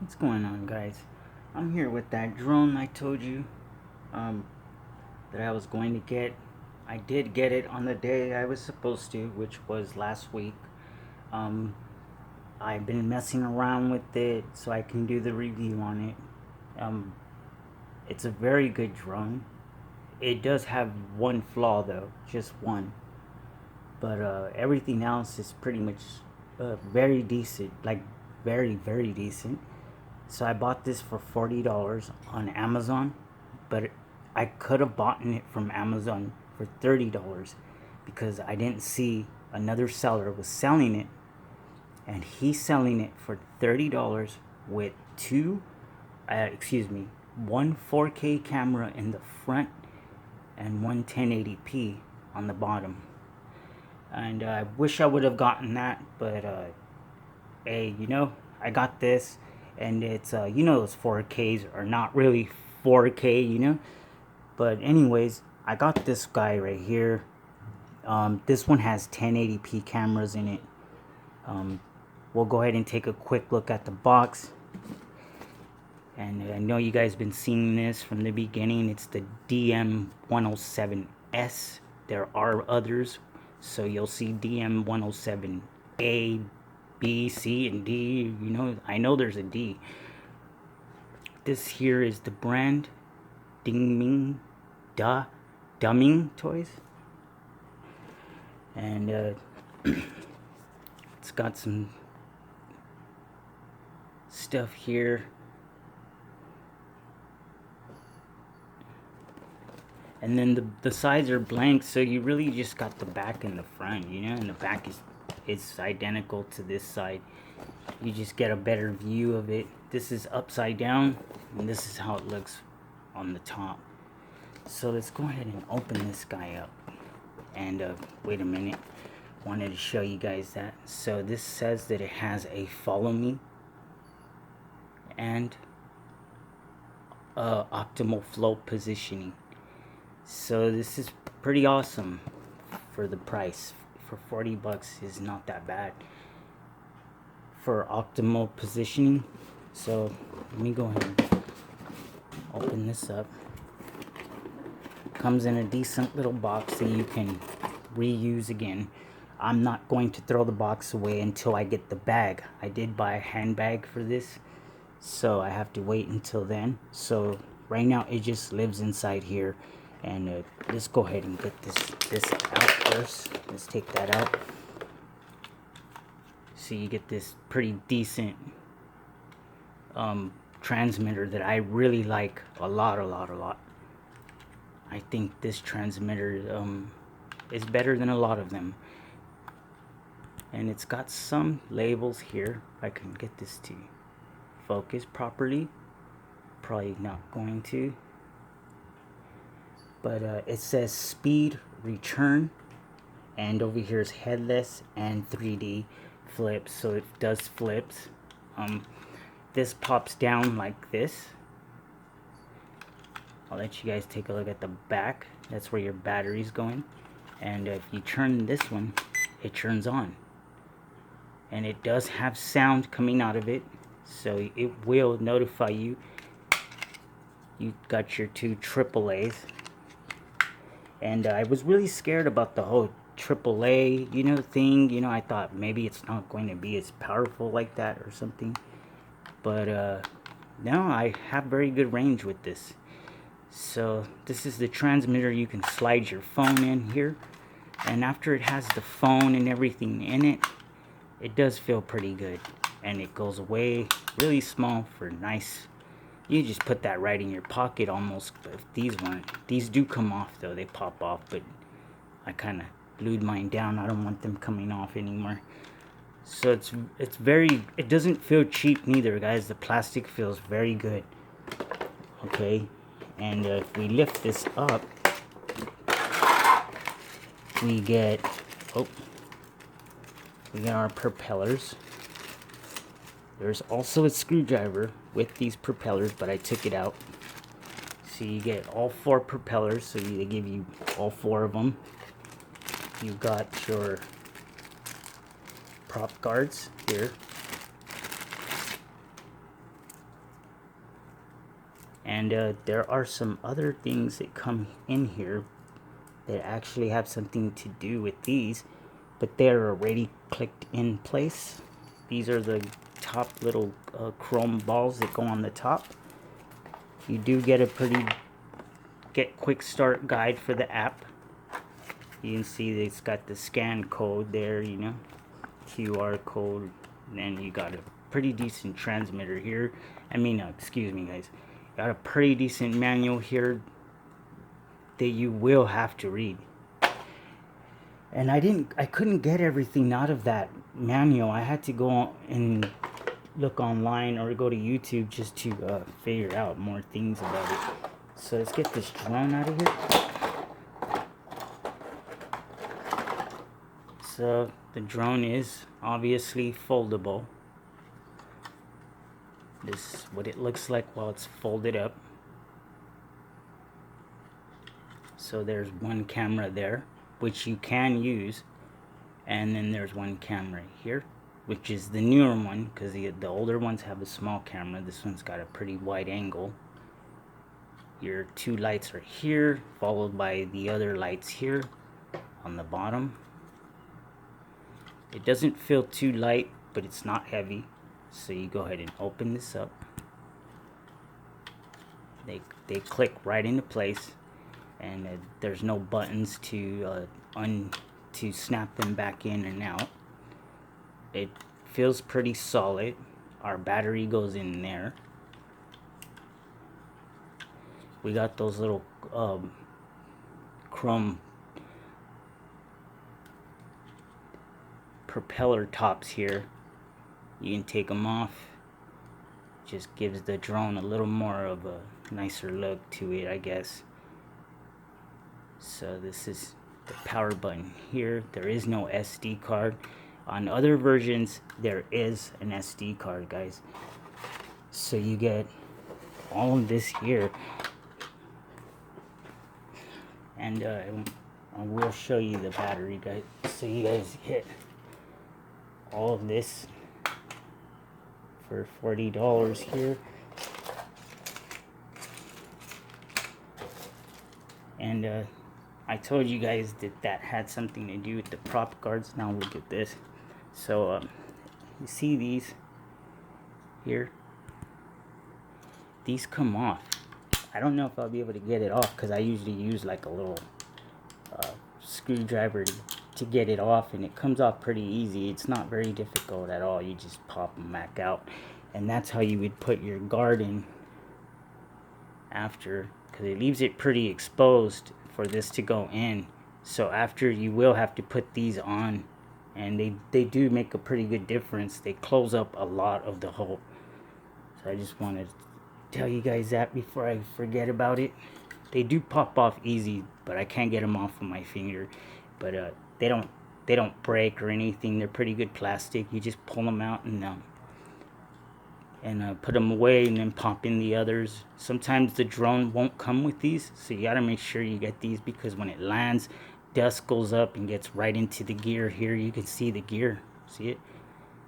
What's going on, guys? I'm here with that drone I told you um, that I was going to get. I did get it on the day I was supposed to, which was last week. um, I've been messing around with it so I can do the review on it. It's a very good drone. It does have one flaw though, just one, but everything else is pretty much very decent, like very decent. So I bought this for $40 on Amazon, but I could have bought it from Amazon for $30 because I didn't see another seller was selling it, and he's selling it for $30 with one 4K camera in the front and one 1080p on the bottom. And I wish I would have gotten that, but hey, I got this, and it's those 4Ks are not really 4K, But anyways, I got this guy right here. This one has 1080p cameras in it. We'll go ahead and take a quick look at the box. And I know you guys been seeing this from the beginning. It's the DM107s. There are others, so you'll see DM107A, B, C, and D. I know there's a D. This here is the brand Dingming Da Dumming Toys, and it's got some stuff here. And then the sides are blank, so you really just got the back and the front, and the back is identical to this side. You just get a better view of it. This is upside down, and this is how it looks on the top. So let's go ahead and open this guy up. And wait a minute, wanted to show you guys that. So this says that it has a follow me and optimal float positioning. So this is pretty awesome for the price. For 40 bucks is not that bad for optimal positioning. So let me go ahead and open this up. Comes in a decent little box that you can reuse again. I'm not going to throw the box away until I get the bag. I did buy a handbag for this, so I have to wait until then. So right now it just lives inside here. And let's go ahead and get this out first. Let's take that out. So you get this pretty decent transmitter that I really like a lot. I think this transmitter is better than a lot of them. And it's got some labels here. If I can get this to focus properly. Probably not going to. But it says speed return, and over here is headless and 3D flips, so it does flips. This pops down like this. I'll let you guys take a look at the back. That's where your battery's going. And if you turn this one, it turns on, and it does have sound coming out of it, so it will notify you. You got your two AAAs. And I was really scared about the whole AAA, thing. I thought maybe it's not going to be as powerful like that or something. But no, I have very good range with this. So this is the transmitter. You can slide your phone in here. And after it has the phone and everything in it, it does feel pretty good. And it goes away really small for nice. You just put that right in your pocket almost. But if these do come off though, they pop off, but I kind of glued mine down. I don't want them coming off anymore. So it doesn't feel cheap neither, guys. The plastic feels very good. Okay, and if we lift this up, we get our propellers. There's also a screwdriver with these propellers, but I took it out. So you get all 4 propellers, so they give you all 4 of them. You got your prop guards here. And there are some other things that come in here that actually have something to do with these, but they're already clicked in place. These are the top little chrome balls that go on the top. You do get a get quick start guide for the app. You can see that it's got the scan code there, you know, QR code. And then you got a pretty decent transmitter here. Excuse me guys, got a pretty decent manual here that you will have to read. And I couldn't get everything out of that manual. I had to go on and look online or go to YouTube just to figure out more things about it. So let's get this drone out of here. So the drone is obviously foldable. This is what it looks like while it's folded up. So there's one camera there, which you can use, and then there's one camera here, which is the newer one, because the older ones have a small camera. This one's got a pretty wide angle. Your two lights are here, followed by the other lights here on the bottom. It doesn't feel too light, but it's not heavy. So you go ahead and open this up. They click right into place, and there's no buttons to snap them back in and out. It feels pretty solid. Our battery goes in there. We got those little chrome propeller tops here. You can take them off. Just gives the drone a little more of a nicer look to it, I guess. So this is the power button here. There is no SD card. On other versions there is an SD card, guys. So you get all of this here, and I will show you the battery, guys, so you guys get all of this for $40 here. And I told you guys that had something to do with the prop guards. Now look at this. So you see these here? These come off. I don't know if I'll be able to get it off, because I usually use like a little screwdriver to get it off, and it comes off pretty easy. It's not very difficult at all. You just pop them back out, and that's how you would put your guard in after, because it leaves it pretty exposed for this to go in. So after, you will have to put these on, and they do make a pretty good difference. They close up a lot of the hole. So I just wanted to tell you guys that before I forget about it. They do pop off easy, but I can't get them off with my finger. But they don't break or anything. They're pretty good plastic. You just pull them out and put them away, and then pop in the others. Sometimes the drone won't come with these, so you gotta make sure you get these, because when it lands, dust goes up and gets right into the gear. Here you can see the gear, see it?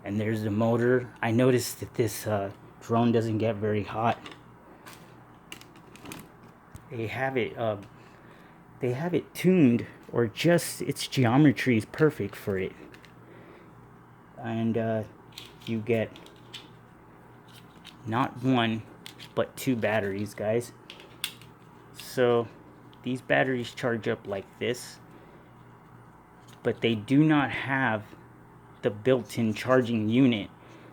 And there's the motor. I noticed that this drone doesn't get very hot. They have it tuned, or just its geometry is perfect for it. And you get not one but two batteries, guys. So these batteries charge up like this, but they do not have the built-in charging unit.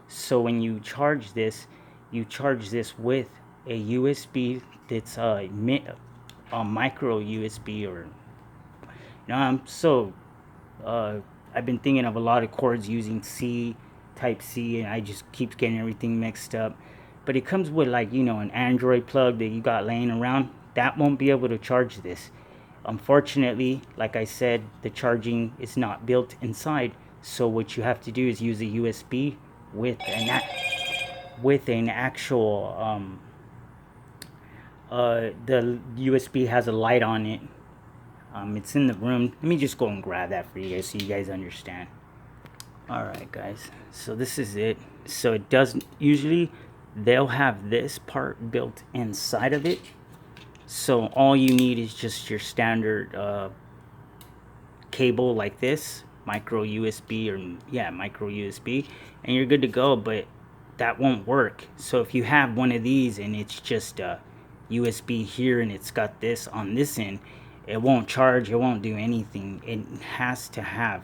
So when you charge this with a USB that's a micro USB, or I've been thinking of a lot of cords using Type C, and I just keep getting everything mixed up. But it comes with, like, an Android plug that you got laying around. That won't be able to charge this. Unfortunately, like I said, the charging is not built inside. So what you have to do is use a USB with an actual the USB has a light on it. It's in the room. Let me just go and grab that for you guys so you guys understand. Alright guys, so this is it. So it doesn't usually, they'll have this part built inside of it. So all you need is just your standard cable like this, micro USB, or yeah, micro USB, and you're good to go. But that won't work. So if you have one of these and it's just USB here and it's got this on this end, it won't charge, it won't do anything. It has to have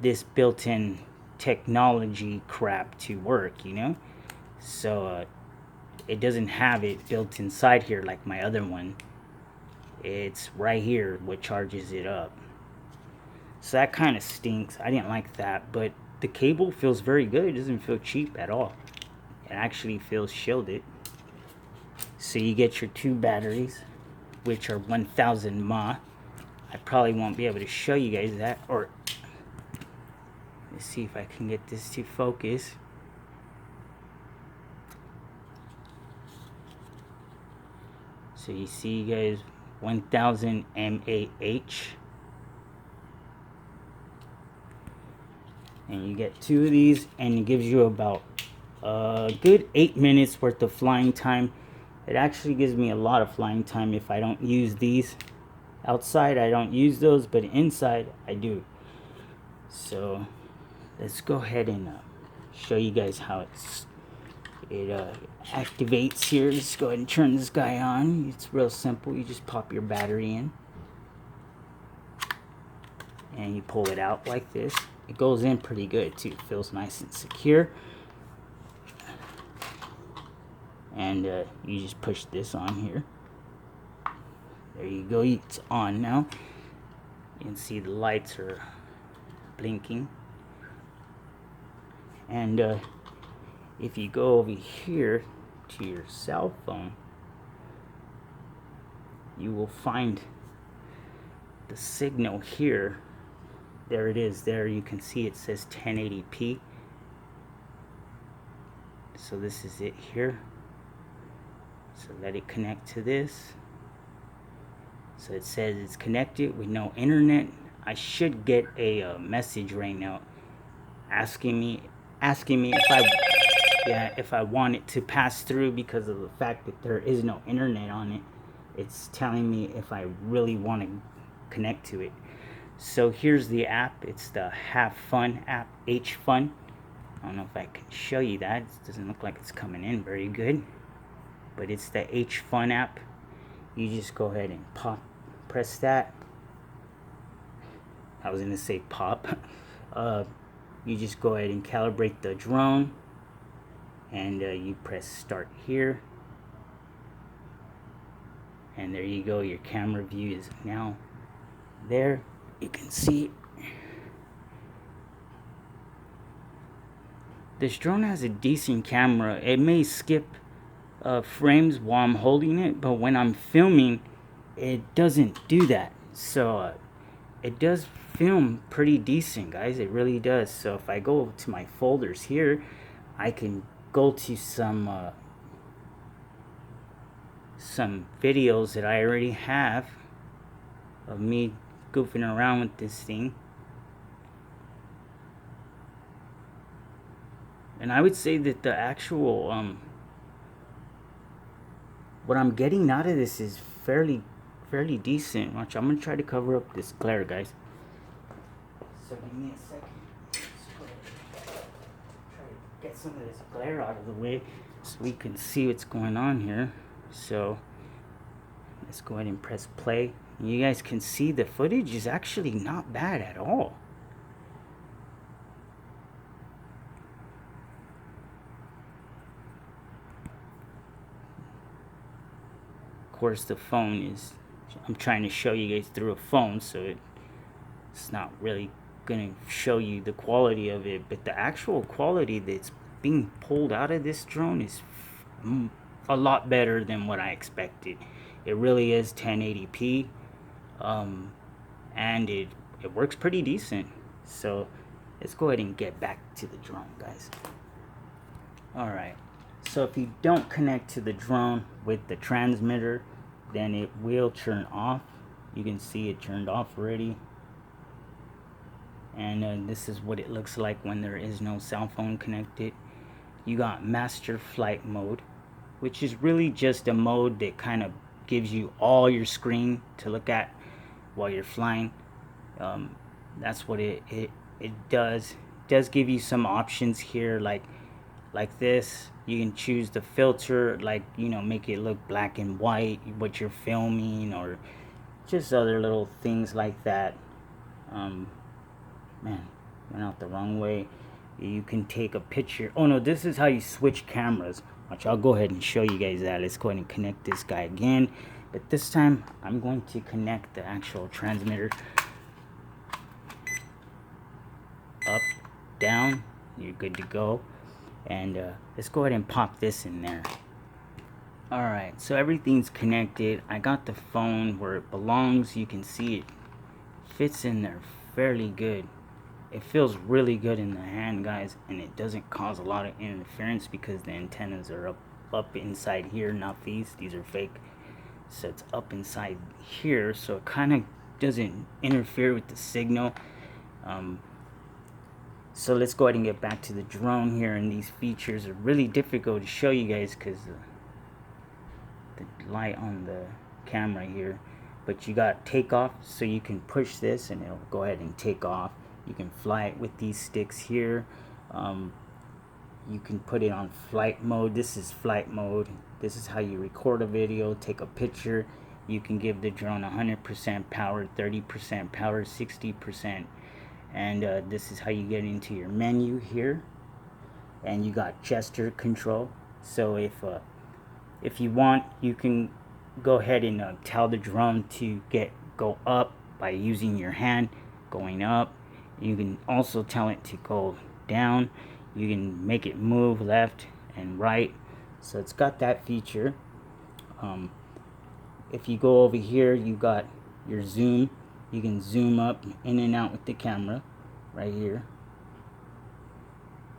this built-in technology crap to work, you know. So it doesn't have it built inside here like my other one. It's right here what charges it up. So that kind of stinks. I didn't like that, but the cable feels very good. It doesn't feel cheap at all. It actually feels shielded. So you get your two batteries, which are 1000 mAh. I probably won't be able to show you guys that, or let's see if I can get this to focus. So you see, guys, 1000 mAh. And you get two of these, and it gives you about a good 8 minutes worth of flying time. It actually gives me a lot of flying time if I don't use these. Outside I don't use those, but inside I do. So let's go ahead and show you guys how it activates here. Let's go ahead and turn this guy on. It's real simple. You just pop your battery in and you pull it out like this. It goes in pretty good too. It feels nice and secure. And you just push this on here. There you go. It's on now. You can see the lights are blinking. And if you go over here to your cell phone, you will find the signal here. There it is. There you can see it says 1080p. So this is it here. So let it connect to this. So it says it's connected with no internet. I should get a message right now asking me if I want it to pass through, because of the fact that there is no internet on it. It's telling me if I really want to connect to it. So here's the app. It's the Have Fun app, H Fun. I don't know if I can show you that. It doesn't look like it's coming in very good, but it's the H Fun app. You just go ahead and press that. I was gonna say pop. You just go ahead and calibrate the drone, and you press start here, and there you go. Your camera view is now there. You can see this drone has a decent camera. It may skip frames while I'm holding it, but when I'm filming, it doesn't do that. So it does film pretty decent, guys. It really does. So if I go to my folders here, I can go to some videos that I already have of me goofing around with this thing. And I would say that the actual what I'm getting out of this is fairly decent. Watch, I'm gonna try to cover up this glare, guys. So give me a second. Try to get some of this glare out of the way so we can see what's going on here. So let's go ahead and press play. And you guys can see the footage is actually not bad at all. Of course, the phone is, I'm trying to show you guys through a phone, so it's not really gonna show you the quality of it, but the actual quality that's being pulled out of this drone is a lot better than what I expected. It really is 1080p, and it works pretty decent. So let's go ahead and get back to the drone, guys. Alright, so if you don't connect to the drone with the transmitter, then it will turn off. You can see it turned off already. And this is what it looks like when there is no cell phone connected you got master flight mode, which is really just a mode that kind of gives you all your screen to look at while you're flying. That's what it does. It does give you some options here, like this. You can choose the filter, like, you know, make it look black and white what you're filming, or just other little things like that. Man, went out the wrong way. You can take a picture. Oh no, this is how you switch cameras. Watch, I'll go ahead and show you guys that. Let's go ahead and connect this guy again, but this time I'm going to connect the actual transmitter. Up, down, you're good to go. And let's go ahead and pop this in there. Alright, so everything's connected. I got the phone where it belongs. You can see it fits in there fairly good. It feels really good in the hand, guys, and it doesn't cause a lot of interference because the antennas are up inside here, not these are fake. So it's up inside here, so it kind of doesn't interfere with the signal. So let's go ahead and get back to the drone here, and these features are really difficult to show you guys because the light on the camera here. But you got takeoff, so you can push this and it'll go ahead and take off. You can fly it with these sticks here. You can put it on flight mode. This is flight mode. This is how you record a video, take a picture. You can give the drone 100% power, 30% power, 60%. And this is how you get into your menu here. And you got gesture control. So if you want, you can go ahead and tell the drone to go up by using your hand, going up. You can also tell it to go down. You can make it move left and right. So it's got that feature. If you go over here, you got your zoom. You can zoom up in and out with the camera right here.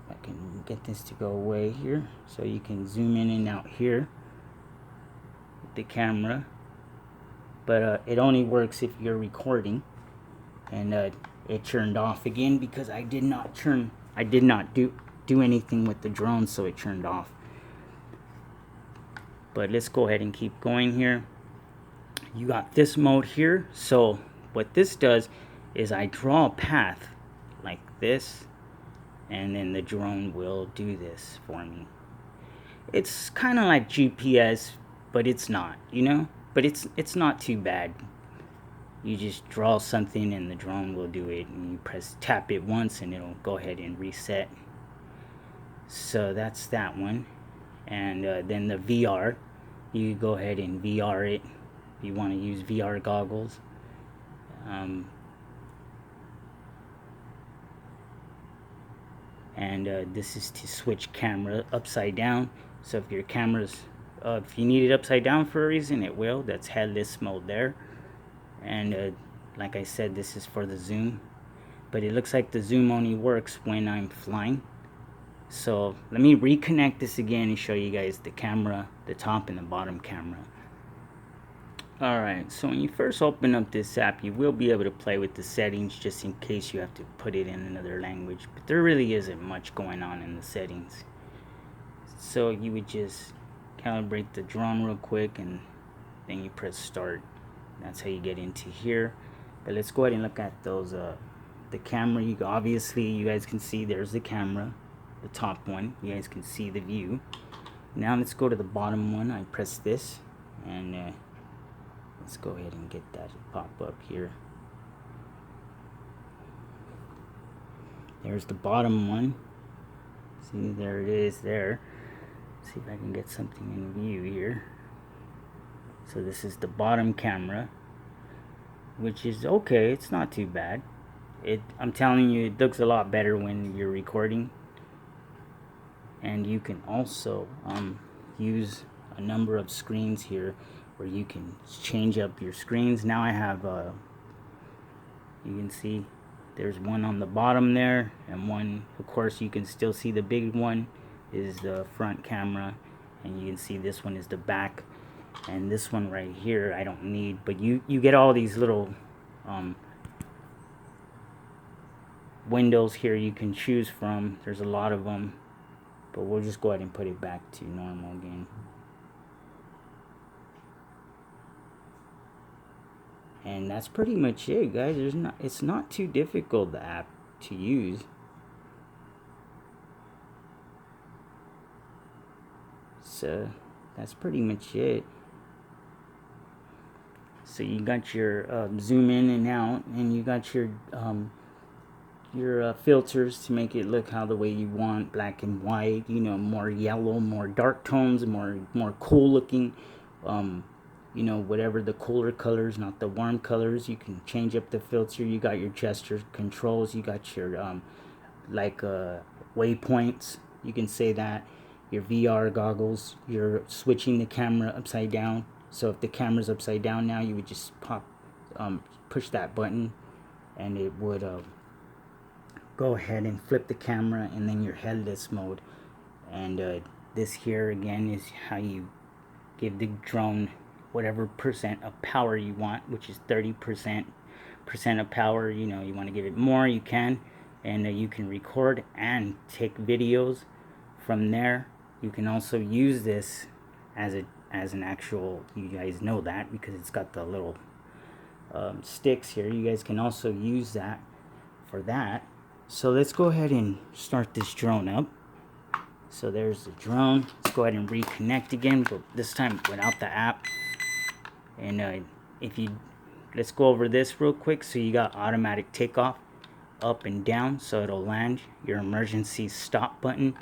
I can get this to go away here, so you can zoom in and out here with the camera. But it only works if you're recording. And it turned off again because I did not do anything with the drone, so it turned off. But let's go ahead and keep going here. You got this mode here. So what this does is I draw a path like this, and then the drone will do this for me. It's kind of like GPS, but it's not, you know, but it's not too bad. You just draw something and the drone will do it, and you tap it once and it'll go ahead and reset. So that's that one. And then the VR, you go ahead and VR it if you want to use VR goggles. And this is to switch camera upside down. So if your camera's if you need it upside down for a reason, it will. That's headless mode there. And like I said, this is for the zoom, but it looks like the zoom only works when I'm flying. So let me reconnect this again and show you guys the camera, the top and the bottom camera. Alright, so when you first open up this app, you will be able to play with the settings just in case you have to put it in another language, but there really isn't much going on in the settings. So you would just calibrate the drone real quick and then you press start. That's how you get into here. But let's go ahead and look at those the camera. Obviously you guys can see there's the camera, the top one. You guys can see the view. Now let's go to the bottom one. I press this, and let's go ahead and get that to pop up here. There's the bottom one. See, there it is there. See if I can get something in view here. So this is the bottom camera, which is okay. It's not too bad. I'm telling you, it looks a lot better when you're recording. And you can also use a number of screens here where you can change up your screens. Now I have you can see there's one on the bottom there, and one, of course, you can still see the big one is the front camera, and you can see this one is the back, and this one right here I don't need. But you get all these little windows here you can choose from. There's a lot of them. but we'll just go ahead and put it back to normal again. And that's pretty much it, guys. It's not too difficult, the app, to use. So that's pretty much it. So you got your zoom in and out, and you got your filters to make it look how the way you want, black and white, you know, more yellow, more dark tones, more cool looking, you know, whatever the cooler colors, not the warm colors. You can change up the filter. You got your gesture controls. You got your waypoints. You can say that. Your VR goggles. You're switching the camera upside down. So if the camera's upside down now, you would just push that button, and it would go ahead and flip the camera, and then your headless mode. And this here again is how you give the drone whatever percent of power you want, which is 30% of power. You know, you want to give it more, you can. And you can record and take videos from there. You can also use this as an actual, you guys know that because it's got the little sticks here. You guys can also use that for that. So let's go ahead and start this drone up. So there's the drone. Let's go ahead and reconnect again, but this time without the app. And let's go over this real quick. So you got automatic takeoff, up and down, so it'll land. Your emergency stop button,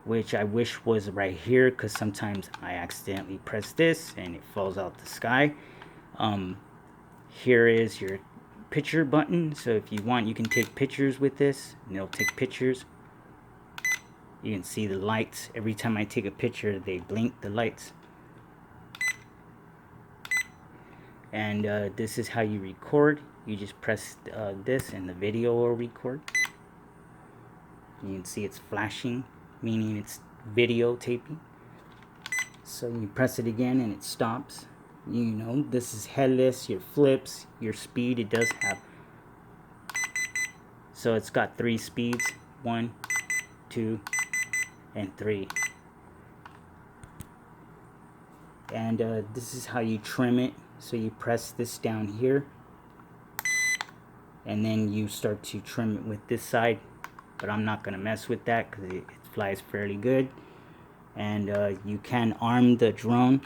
which I wish was right here, because sometimes I accidentally press this and it falls out the sky. Here is your picture button, so if you want, you can take pictures with this, and it'll take pictures. You can see the lights. Every time I take a picture, they blink the lights. And this is how you record. You just press this, and the video will record. You can see it's flashing, meaning it's videotaping. So you press it again, and it stops. You know, this is headless. Your flips, your speed, it does have. So it's got 3 speeds: 1, 2, and 3. And this is how you trim it. So you press this down here, and then you start to trim it with this side. But I'm not gonna mess with that because it flies fairly good. And you can arm the drone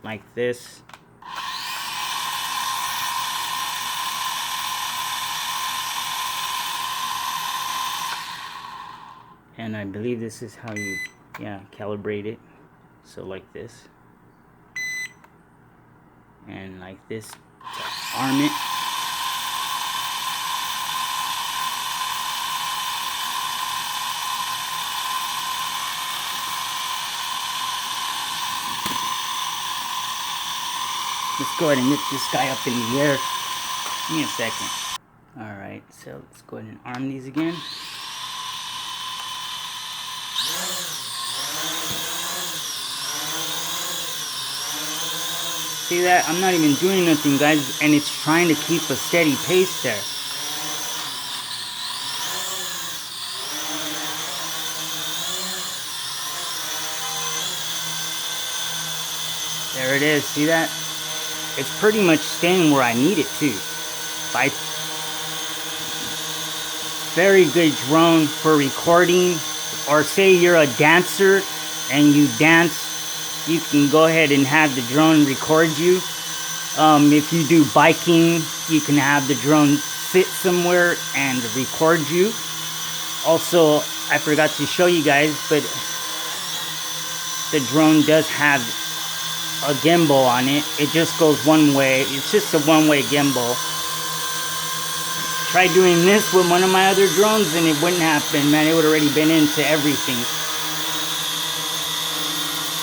like this. And I believe this is how you calibrate it. So like this, and like this to arm it. Let's go ahead and lift this guy up in the air. Give me a second. Alright, so let's go ahead and arm these again. See that? I'm not even doing nothing, guys, and it's trying to keep a steady pace there. There it is. See that? It's pretty much staying where I need it to. Very good drone for recording, or say you're a dancer and you dance, you can go ahead and have the drone record you. If you do biking, you can have the drone sit somewhere and record you. Also, I forgot to show you guys, but the drone does have a gimbal on it. It just goes one way. It's just a one-way gimbal. Try doing this with one of my other drones and it wouldn't happen, man. It would already been into everything.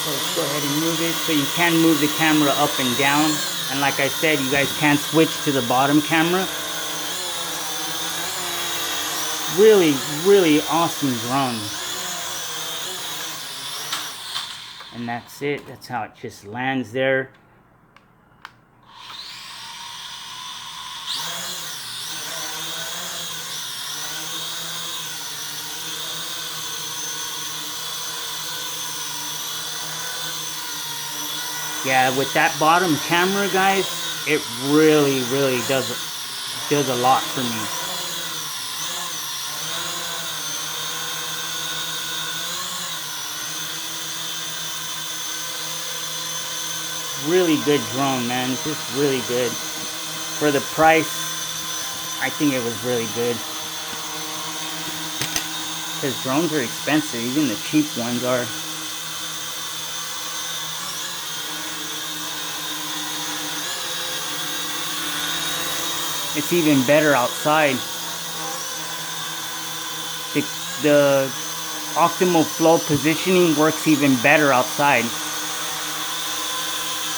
So let's go ahead and move it. So you can move the camera up and down. And like I said, you guys can switch to the bottom camera. Really, really awesome drone. And that's it. That's how it just lands there. Yeah, with that bottom camera, guys, it really does a lot for me. Really good drone, man. Just really good. For the price, I think it was really good. Because drones are expensive, even the cheap ones are. It's even better outside. The optimal flow positioning works even better outside.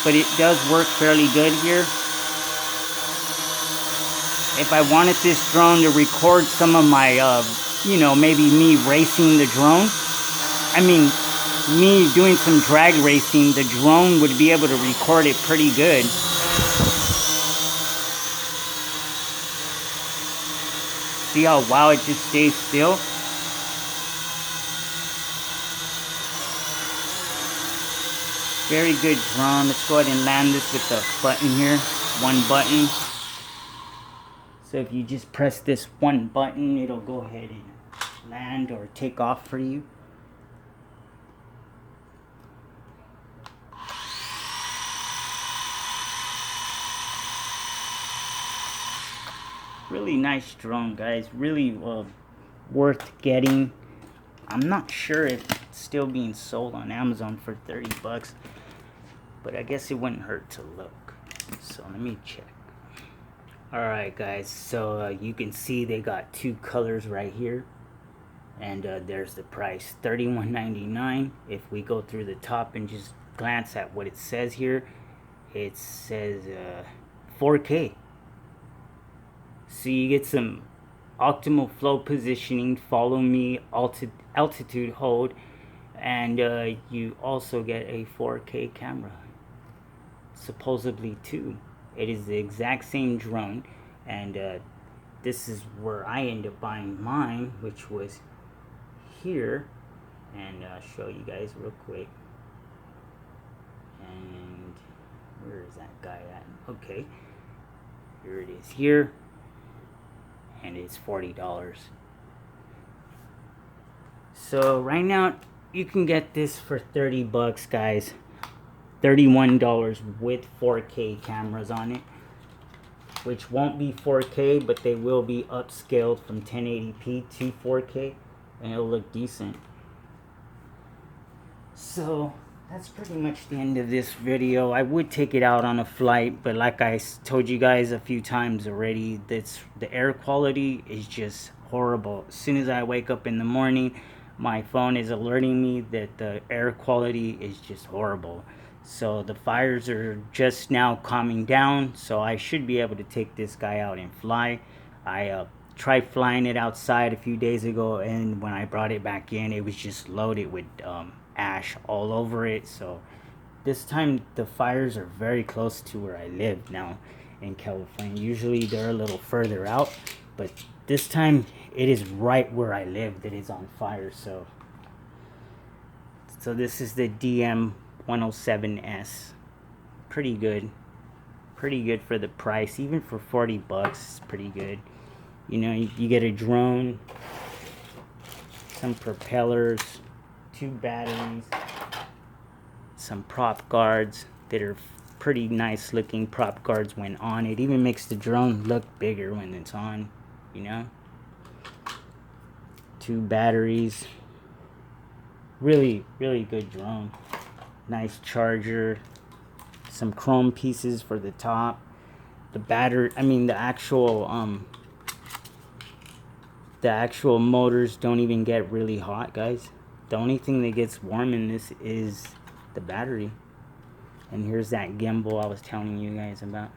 But it does work fairly good here. If I wanted this drone to record some of my, you know, maybe me racing the drone, I mean, me doing some drag racing, the drone would be able to record it pretty good. See how wow it just stays still? Very good drone. Let's go ahead and land this with the button here. One button. So if you just press this one button, it'll go ahead and land or take off for you. Really nice drone, guys. Really worth getting. I'm not sure if it's still being sold on Amazon for 30 bucks, but I guess it wouldn't hurt to look. So let me check. Alright guys, so you can see they got two colors right here, and there's the price, $31.99. If we go through the top and just glance at what it says here, it says 4K. So you get some optimal flow positioning, follow me, altitude hold, and you also get a 4K camera, supposedly too. It is the exact same drone, and this is where I ended up buying mine, which was here, and I'll show you guys real quick. And where is that guy at? Okay, here it is here, and it's $40. So right now you can get this for 30 bucks, guys. $31 with 4K cameras on it, which won't be 4K, but they will be upscaled from 1080p to 4K, and it'll look decent. So that's pretty much the end of this video. I would take it out on a flight, but like I told you guys a few times already, the air quality is just horrible. As soon as I wake up in the morning, my phone is alerting me that the air quality is just horrible. So the fires are just now calming down, so I should be able to take this guy out and fly. I tried flying it outside a few days ago, and when I brought it back in, it was just loaded with ash all over it. So this time the fires are very close to where I live now in California. Usually they're a little further out, but this time it is right where I live that is on fire. So this is the DM107s. Pretty good for the price. Even for 40 bucks, it's pretty good. You know, you get a drone, some propellers, 2 batteries, some prop guards that are pretty nice looking prop guards when on. It even makes the drone look bigger when it's on, you know. 2 batteries. Really good drone. Nice charger, some chrome pieces for the top. The battery, I mean the actual motors don't even get really hot, guys. The only thing that gets warm in this is the battery. And here's that gimbal I was telling you guys about.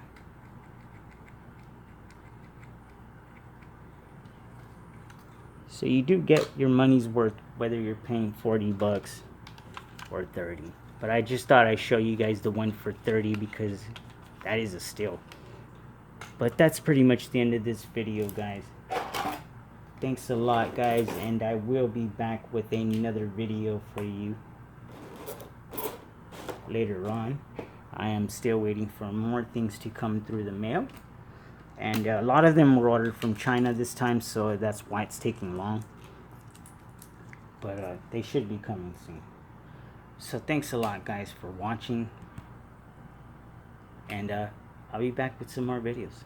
So you do get your money's worth whether you're paying 40 bucks or 30. But I just thought I'd show you guys the one for 30 because that is a steal. But that's pretty much the end of this video, guys. Thanks a lot, guys, and I will be back with another video for you later on. I am still waiting for more things to come through the mail, and a lot of them were ordered from China this time, so that's why it's taking long. But they should be coming soon. So thanks a lot, guys, for watching, and I'll be back with some more videos.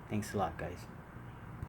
Thanks a lot, guys.